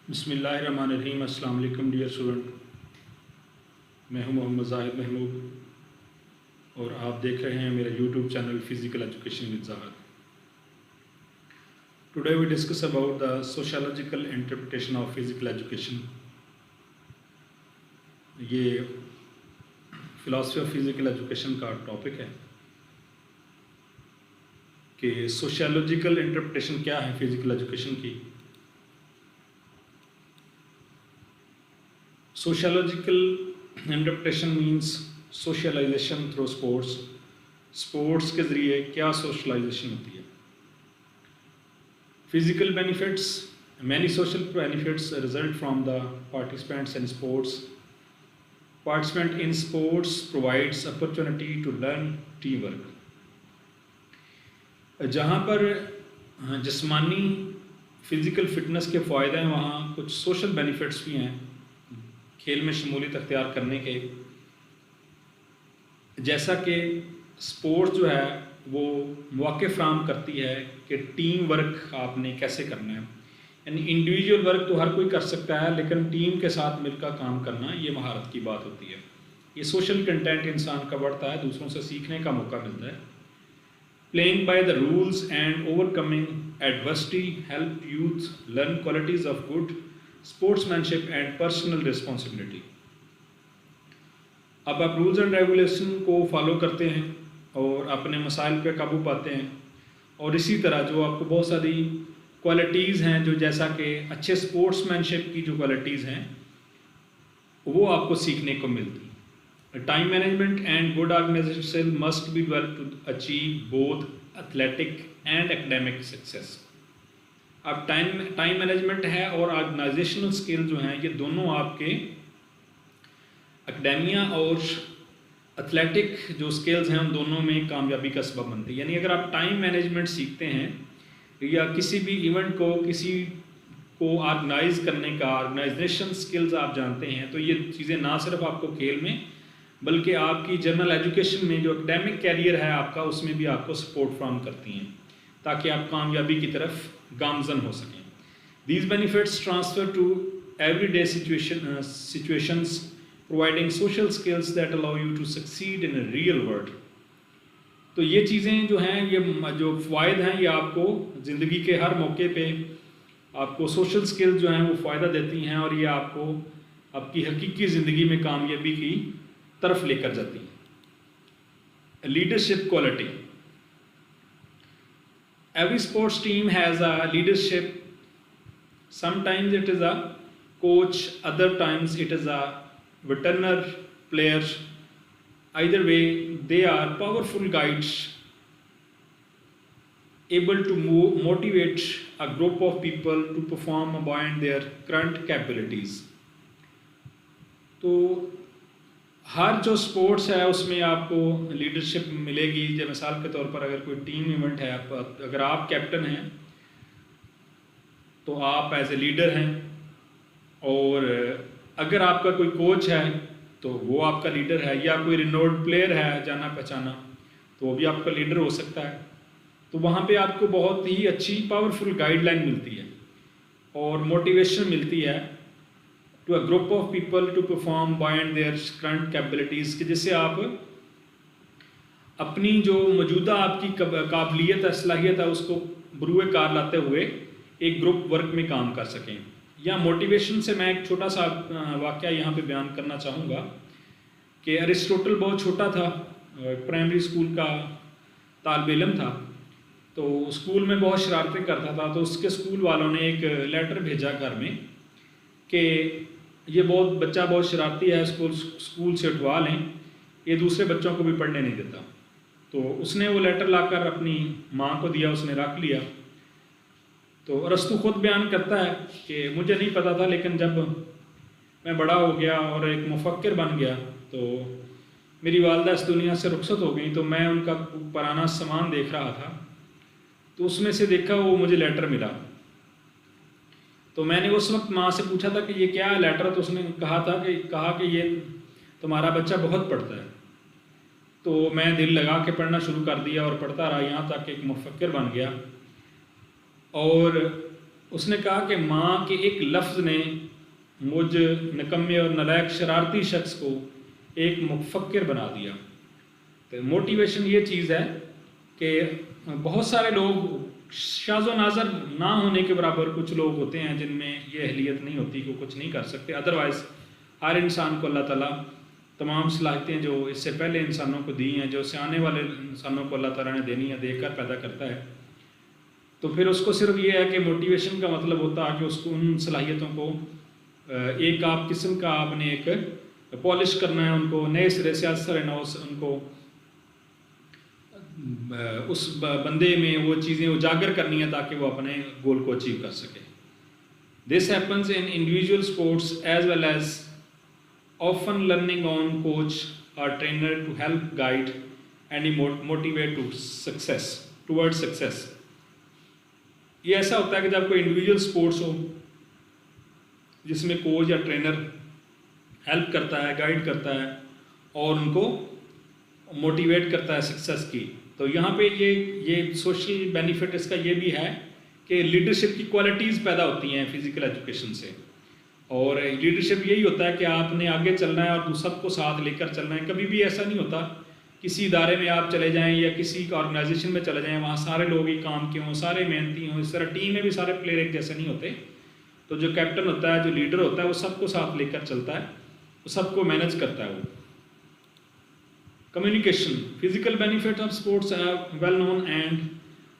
बिस्मिल्लाहिर्रहमानिर्रहीम। अस्सलाम वालेकुम डियर स्टूडेंट, मैं हूं मोहम्मद ज़ाहिद महमूद और आप देख रहे हैं मेरा YouTube channel physical education with Zahid. Today we discuss about the sociological interpretation of physical education. ये फ़िलासफ़ी ऑफ फिज़िकल एजुकेशन का टॉपिक है कि सोशियोलॉजिकल इंटरप्रिटेशन क्या है फिज़िकल एजुकेशन की। Sociological interpretation means socialization through sports। Sports के ज़रिए क्या सोशलाइजेशन होती है। Physical benefits, many social benefits result from the participants in sports. Participant in sports provides opportunity to learn team work. जहाँ पर जिस्मानी फिज़िकल फिटनेस के फ़ायदे हैं, वहाँ कुछ सोशल बेनिफिट्स भी हैं खेल में शमूलियत अख्तियार करने के। जैसा कि स्पोर्ट्स जो है वो मौके फ़राहम करती है कि टीम वर्क आपने कैसे करना है। यानी इंडिविजुअल वर्क तो हर कोई कर सकता है, लेकिन टीम के साथ मिलकर काम करना ये महारत की बात होती है। ये सोशल कंटेंट इंसान का बढ़ता है, दूसरों से सीखने का मौका मिलता है। Playing by the rules and overcoming adversity help youth learn qualities of good sportsmanship and personal responsibility. अब आप रूल्स एंड रेगुलेशन को फॉलो करते हैं और अपने मसाइल पे काबू पाते हैं, और इसी तरह जो आपको बहुत सारी क्वालिटीज़ हैं जो जैसा कि अच्छे स्पोर्ट्समैनशिप की जो क्वालिटीज़ हैं वो आपको सीखने को मिलती हैं। Time management and good organization must be developed to achieve both athletic and academic success. अब टाइम मैनेजमेंट है और ऑर्गेनाइजेशनल स्किल जो हैं ये दोनों आपके एकेडेमिया और एथलेटिक जो स्किल्स हैं उन दोनों में कामयाबी का सबब बनती है। यानी अगर आप टाइम मैनेजमेंट सीखते हैं या किसी भी इवेंट को ऑर्गेनाइज करने का ऑर्गेनाइजेशन स्किल्स आप जानते हैं, तो ये चीज़ें ना सिर्फ आपको खेल में बल्कि आपकी जनरल एजुकेशन में जो एकेडमिक कैरियर है आपका उसमें भी आपको सपोर्ट फ्राहम करती हैं ताकि आप कामयाबी की तरफ गामजन हो सकें। These benefits transfer to everyday situations, providing social skills that allow you to succeed in a real world। तो ये चीज़ें जो हैं, ये जो फ़ायद हैं, ये आपको ज़िंदगी के हर मौके पे आपको सोशल स्किल्स जो हैं वो फ़ायदा देती हैं और ये आपको आपकी हकीकी ज़िंदगी में कामयाबी की तरफ लेकर जाती हैं। Leadership quality. Every sports team has a leadership. Sometimes it is a coach, other times it is a veteran player. Either way, they are powerful guides able to motivate a group of people to perform beyond their current capabilities। तो हर जो sports है उसमें आपको leadership मिलेगी। जब मिसाल के तौर पर अगर कोई टीम इवेंट है, अगर आप कैप्टन हैं तो आप एज ए लीडर हैं, और अगर आपका कोई कोच है तो वो आपका लीडर है, या कोई रिनोल्ड प्लेयर है जाना पहचाना तो वो भी आपका लीडर हो सकता है। तो वहाँ पे आपको बहुत ही अच्छी पावरफुल गाइडलाइन मिलती है और मोटिवेशन मिलती है to a group of people to perform beyond their current capabilities, कि जिससे आप अपनी जो मौजूदा आपकी काबिलियत है, सलाहियत है, उसको बरूए कार लाते हुए एक ग्रुप वर्क में काम कर सकें। या मोटिवेशन से मैं एक छोटा सा वाक़या यहाँ पे बयान करना चाहूँगा कि अरिस्टोटल बहुत छोटा था, प्राइमरी स्कूल का तालिब इल्म था, तो स्कूल में बहुत शरारतें करता था। तो उसके स्कूल वालों ने एक लेटर भेजा घर में कि ये बच्चा बहुत शरारती है, स्कूल से उठवा लें, ये दूसरे बच्चों को भी पढ़ने नहीं देता। तो उसने वो लेटर लाकर अपनी माँ को दिया, उसने रख लिया। तो अरस्तु खुद बयान करता है कि मुझे नहीं पता था, लेकिन जब मैं बड़ा हो गया और एक मुफक्किर बन गया तो मेरी वालदा इस दुनिया से रुखसत हो गई, तो मैं उनका पुराना सामान देख रहा था, तो उसमें से देखा वो मुझे लेटर मिला। तो मैंने उस वक्त माँ से पूछा था कि ये क्या लेटर, तो उसने कहा कि ये तुम्हारा बच्चा बहुत पढ़ता है। तो मैं दिल लगा के पढ़ना शुरू कर दिया और पढ़ता रहा, यहाँ तक एक मुफक्किर बन गया। और उसने कहा कि माँ के एक लफ्ज़ ने मुझ निकम्मे और नालायक शरारती शख्स को एक मुफक्किर बना दिया। तो मोटिवेशन ये चीज़ है कि बहुत सारे लोग शाज़ो नाज़र ना होने के बराबर कुछ लोग होते हैं जिनमें ये अहलियत नहीं होती कि कुछ नहीं कर सकते। अदरवाइज़ हर इंसान को अल्लाह ताला तमाम सलाहियतें जो इससे पहले इंसानों को दी हैं, जो इससे आने वाले इंसानों को अल्लाह ताला ने देनी है, देकर पैदा करता है। तो फिर उसको सिर्फ ये है कि मोटिवेशन का मतलब होता है कि उसको उन सलाहियतों को एक आप किस्म का आपने एक पॉलिश करना है, उनको नए सिरे से असर नौ उनको उस बंदे में वो चीज़ें उजागर करनी है ताकि वो अपने गोल को अचीव कर सके। This happens in individual sports as well as often learning on coach और trainer to help guide and motivate to success toward success. ये ऐसा होता है कि जब कोई इंडिविजुअल स्पोर्ट्स हो जिसमें कोच या ट्रेनर हेल्प करता है, गाइड करता है और उनको मोटिवेट करता है सक्सेस की, तो यहाँ पे ये सोशल बेनिफिट इसका ये भी है कि लीडरशिप की क्वालिटीज़ पैदा होती हैं फिज़िकल एजुकेशन से। और लीडरशिप यही होता है कि आपने आगे चलना है और सबको साथ लेकर चलना है। कभी भी ऐसा नहीं होता किसी इदारे में आप चले जाएं या किसी ऑर्गेनाइजेशन में चले जाएं, वहाँ सारे लोग ही काम के हों, सारे मेहनती हों। इस तरह टीम में भी सारे प्लेयर एक जैसे नहीं होते। तो जो कैप्टन होता है, जो लीडर होता है, वो सबको साथ लेकर चलता है, वो सबको मैनेज करता है वो। Communication. Physical benefits of sports are well known and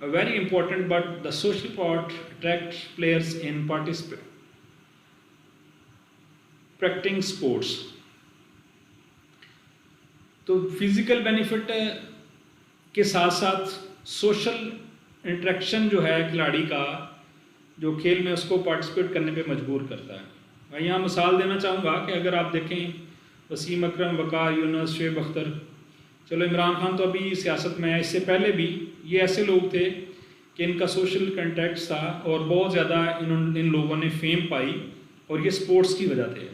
are very important, but the social part attracts players in practicing sports. तो फिजिकल बेनिफिट के साथ साथ सोशल इंटरेक्शन जो है खिलाड़ी का, जो खेल में उसको पार्टिसिपेट करने पे मजबूर करता है। मैं यहाँ मिसाल देना चाहूँगा कि अगर आप देखें वसीम अकरम, वकार यूनुस, शुएब अख्तर, चलो इमरान खान तो अभी सियासत में है, इससे पहले भी ये ऐसे लोग थे कि इनका सोशल कंटेक्ट था और बहुत ज़्यादा इन लोगों ने फेम पाई और ये स्पोर्ट्स की वजह थे।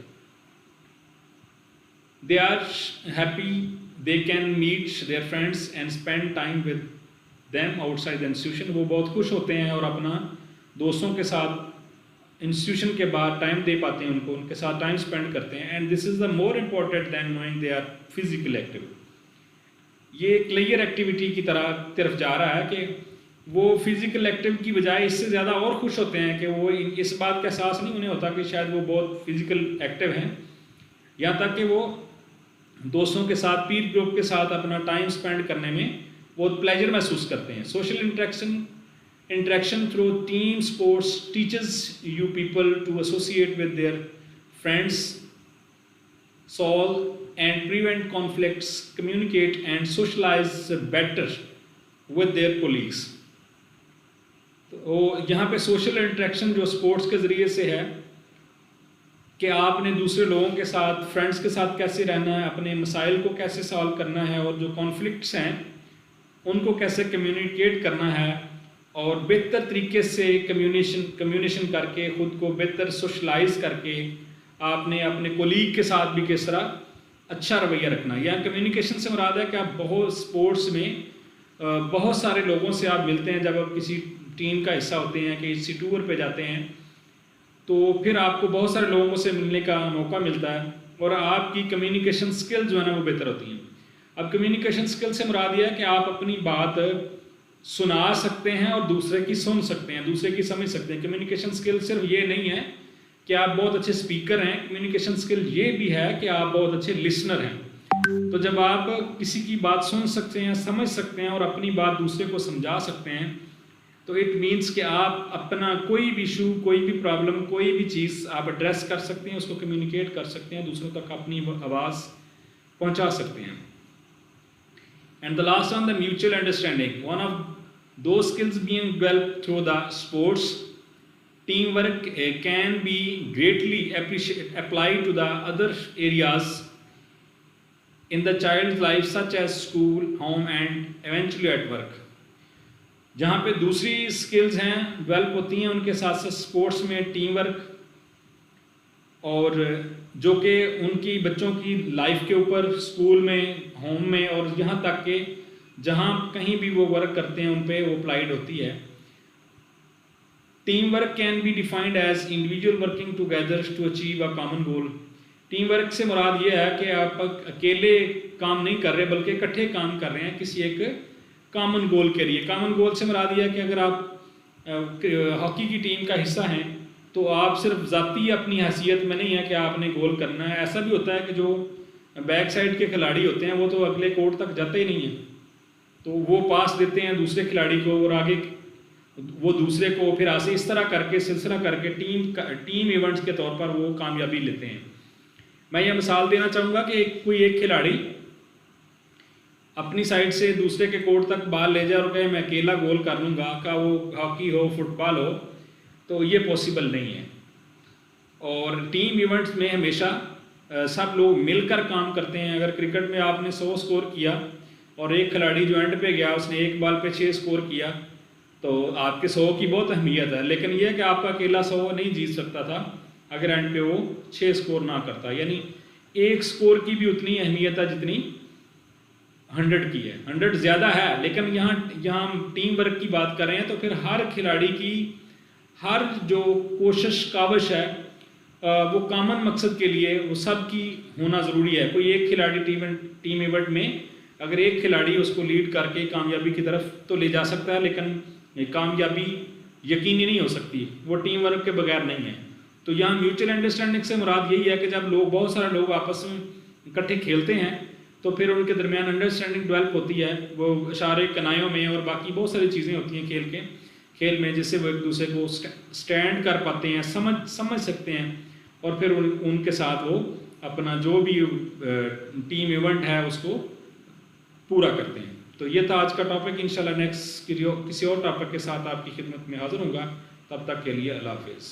They are happy, they can meet their friends and spend time with them outside the institution. वो बहुत खुश होते हैं और अपना दोस्तों के साथ इंस्टीट्यूशन के बाद टाइम दे पाते हैं, उनके साथ टाइम स्पेंड करते हैं। And this is the more important than knowing they are physical active. ये एक लेयर एक्टिविटी की तरफ जा रहा है कि वो फिजिकल एक्टिव की बजाय इससे ज़्यादा और खुश होते हैं कि वो इस बात का एहसास नहीं उन्हें होता कि शायद वो बहुत फिजिकल एक्टिव हैं, यहाँ तक कि वो दोस्तों के साथ, पीर ग्रुप के साथ अपना टाइम स्पेंड करने में बहुत प्लेजर महसूस करते हैं। Social interaction through team sports teachers you people to associate with their friends, solve and prevent conflicts, communicate and socialize better with their colleagues। तो यहाँ पे सोशल इंटरेक्शन जो स्पोर्ट्स के ज़रिए से है कि आपने दूसरे लोगों के साथ, फ्रेंड्स के साथ कैसे रहना है, अपने मसाइल को कैसे सॉल्व करना है और जो कॉन्फ्लिक्ट्स हैं उनको कैसे कम्युनिकेट करना है और बेहतर तरीके से कम्युनिकेशन करके ख़ुद को बेहतर सोशलाइज करके आपने अपने कोलीग के साथ भी किस तरह अच्छा रवैया रखना। या कम्युनिकेशन से मुराद है कि आप बहुत स्पोर्ट्स में बहुत सारे लोगों से आप मिलते हैं। जब आप किसी टीम का हिस्सा होते हैं, कि किसी टूर पे जाते हैं, तो फिर आपको बहुत सारे लोगों से मिलने का मौका मिलता है और आपकी कम्युनिकेशन स्किल जो है ना वो बेहतर होती हैं। अब कम्युनिकेशन स्किल से मुराद यह है कि आप अपनी बात सुना सकते हैं और दूसरे की सुन सकते हैं, दूसरे की समझ सकते हैं। कम्युनिकेशन स्किल सिर्फ ये नहीं है कि आप बहुत अच्छे स्पीकर हैं, कम्युनिकेशन स्किल ये भी है कि आप बहुत अच्छे लिसनर हैं। तो जब आप किसी की बात सुन सकते हैं, समझ सकते हैं और अपनी बात दूसरे को समझा सकते हैं, तो इट मीन्स कि आप अपना कोई भी इशू, कोई भी प्रॉब्लम, कोई भी चीज़ आप एड्रेस कर सकते हैं, उसको कम्युनिकेट कर सकते हैं, दूसरों तक अपनी आवाज़ पहुंचा सकते हैं। And the last on the mutual understanding, one of two skills being developed through the sports. Teamwork can be greatly applied to the other areas in the child's life such as school, home and eventually at work। जहाँ पे दूसरी skills हैं develop होती हैं उनके साथ साथ sports में टीम वर्क, और जो कि उनकी बच्चों की लाइफ के ऊपर, स्कूल में, होम में और यहाँ तक के जहाँ कहीं भी वो वर्क करते हैं उन पे वो अप्लाइड होती है। Team work can be defined as individual working together to achieve a common goal. Team work से मुराद ये है कि आप अकेले काम नहीं कर रहे बल्कि इकट्ठे काम कर रहे हैं किसी एक कॉमन गोल के लिए। कॉमन गोल से मुराद ये है कि अगर आप हॉकी की टीम का हिस्सा हैं तो आप सिर्फ ज़ाती अपनी हैसियत में नहीं है कि आपने गोल करना है। ऐसा भी होता है कि जो बैक साइड के खिलाड़ी होते हैं वो तो अगले कोर्ट तक जाते ही नहीं हैं, तो वो पास देते हैं दूसरे खिलाड़ी को और आगे वो दूसरे को, फिर ऐसे इस तरह करके सिलसिला करके टीम इवेंट्स के तौर पर वो कामयाबी लेते हैं। मैं ये मिसाल देना चाहूँगा कि कोई एक खिलाड़ी अपनी साइड से दूसरे के कोर्ट तक बॉल ले जाए और कहे मैं अकेला गोल कर लूँगा, का वो हॉकी हो फुटबॉल हो, तो ये पॉसिबल नहीं है। और टीम इवेंट्स में हमेशा सब लोग मिलकर काम करते हैं। अगर क्रिकेट में आपने 100 स्कोर किया और एक खिलाड़ी जो एंड पे गया उसने एक बॉल पे 6 स्कोर किया तो आपके 100 की बहुत अहमियत है, लेकिन यह कि आपका अकेला 100 नहीं जीत सकता था अगर एंड पे वो 6 स्कोर ना करता। यानी एक स्कोर की भी उतनी अहमियत है जितनी 100 की है। 100 ज़्यादा है, लेकिन यहाँ हम टीम वर्क की बात कर रहे हैं तो फिर हर खिलाड़ी की हर जो कोशिश काविश है वो कॉमन मकसद के लिए वो सब की होना ज़रूरी है। कोई एक खिलाड़ी टीम इवेंट में अगर एक खिलाड़ी उसको लीड करके कामयाबी की तरफ तो ले जा सकता है, लेकिन कामयाबी यकीनी नहीं हो सकती, वो टीम वर्क के बगैर नहीं है। तो यहाँ म्यूचुअल अंडरस्टैंडिंग से मुराद यही है कि जब बहुत सारे लोग आपस में इकट्ठे खेलते हैं तो फिर उनके दरमियान अंडरस्टैंडिंग डेवलप होती है। वो इशारे कनायों में और बाकी बहुत सारी चीज़ें होती हैं खेल में, जिससे वो एक दूसरे को स्टैंड कर पाते हैं, समझ सकते हैं और फिर उनके साथ वो अपना जो भी टीम इवेंट है उसको पूरा करते हैं। तो ये था आज का टॉपिक। इंशाल्लाह नेक्स्ट किसी और टॉपिक के साथ आपकी खिदमत में हाजिर होऊंगा। तब तक के लिए अल्लाह हाफिज़।